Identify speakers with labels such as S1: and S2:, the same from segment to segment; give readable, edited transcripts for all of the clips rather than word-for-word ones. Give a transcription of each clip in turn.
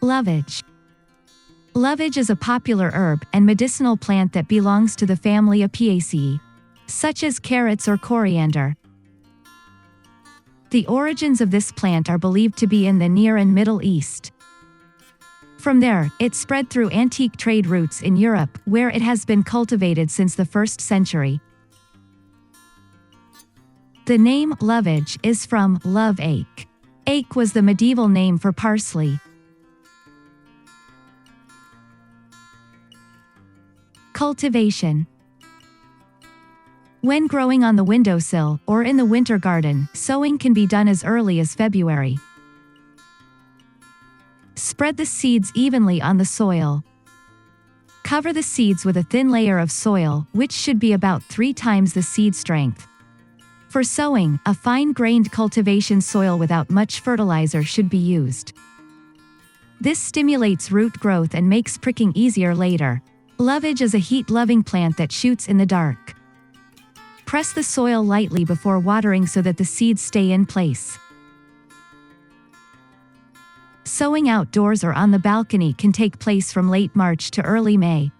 S1: Lovage. Lovage is a popular herb and medicinal plant that belongs to the family Apiaceae, such as carrots or coriander. The origins of this plant are believed to be in the Near and Middle East. From there, it spread through antique trade routes in Europe, where it has been cultivated since the 1st century. The name lovage is from love ache. Ache was the medieval name for parsley. Cultivation. When growing on the windowsill, or in the winter garden, sowing can be done as early as February. Spread the seeds evenly on the soil. Cover the seeds with a thin layer of soil, which should be about 3 times the seed strength. For sowing, a fine-grained cultivation soil without much fertilizer should be used. This stimulates root growth and makes pricking easier later. Lovage is a heat-loving plant that shoots in the dark. Press the soil lightly before watering so that the seeds stay in place. Sowing outdoors or on the balcony can take place from late March to early May.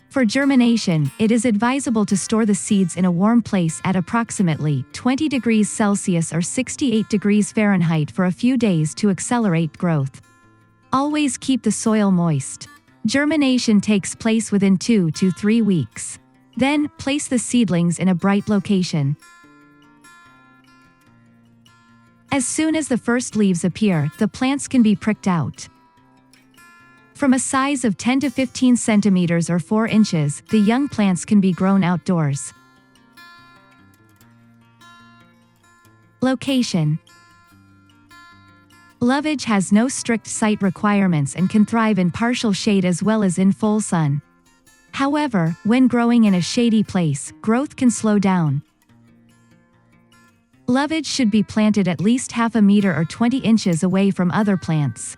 S1: For germination, it is advisable to store the seeds in a warm place at approximately 20 degrees Celsius or 68 degrees Fahrenheit for a few days to accelerate growth. Always keep the soil moist. Germination takes place within 2 to 3 weeks. Then, place the seedlings in a bright location. As soon as the first leaves appear, the plants can be pricked out. From a size of 10 to 15 centimeters or 4 inches, the young plants can be grown outdoors. Location. Lovage has no strict site requirements and can thrive in partial shade as well as in full sun. However, when growing in a shady place, growth can slow down. Lovage should be planted at least half a meter or 20 inches away from other plants.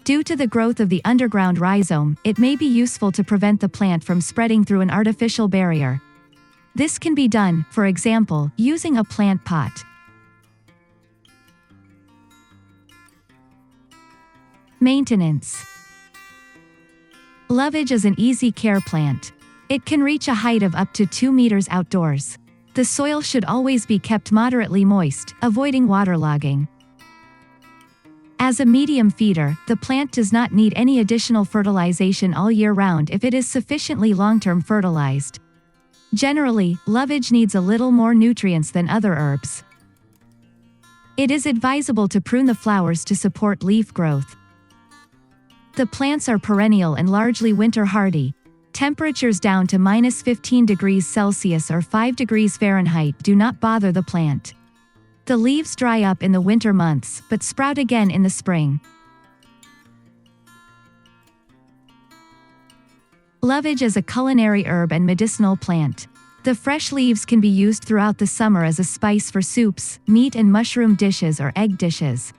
S1: Due to the growth of the underground rhizome, it may be useful to prevent the plant from spreading through an artificial barrier. This can be done, for example, using a plant pot. Maintenance. Lovage is an easy care plant. It can reach a height of up to 2 meters outdoors. The soil should always be kept moderately moist, avoiding waterlogging. As a medium feeder, the plant does not need any additional fertilization all year round if it is sufficiently long-term fertilized. Generally, lovage needs a little more nutrients than other herbs. It is advisable to prune the flowers to support leaf growth. The plants are perennial and largely winter hardy. Temperatures down to -15 degrees Celsius or 5 degrees Fahrenheit do not bother the plant. The leaves dry up in the winter months, but sprout again in the spring. Lovage is a culinary herb and medicinal plant. The fresh leaves can be used throughout the summer as a spice for soups, meat and mushroom dishes or egg dishes.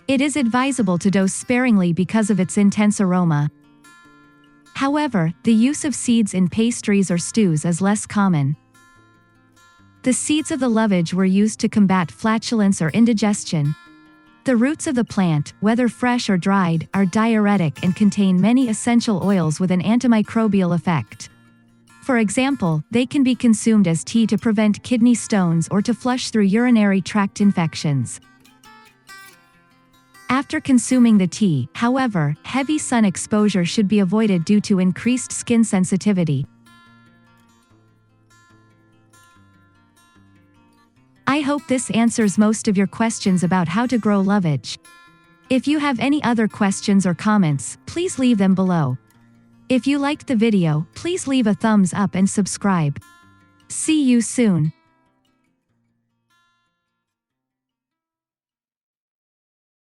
S1: It is advisable to dose sparingly because of its intense aroma. However, the use of seeds in pastries or stews is less common. The seeds of the lovage were used to combat flatulence or indigestion. The roots of the plant, whether fresh or dried, are diuretic and contain many essential oils with an antimicrobial effect. For example, they can be consumed as tea to prevent kidney stones or to flush through urinary tract infections. After consuming the tea, however, heavy sun exposure should be avoided due to increased skin sensitivity. I hope this answers most of your questions about how to grow lovage. If you have any other questions or comments, please leave them below. If you liked the video, please leave a thumbs up and subscribe. See you soon.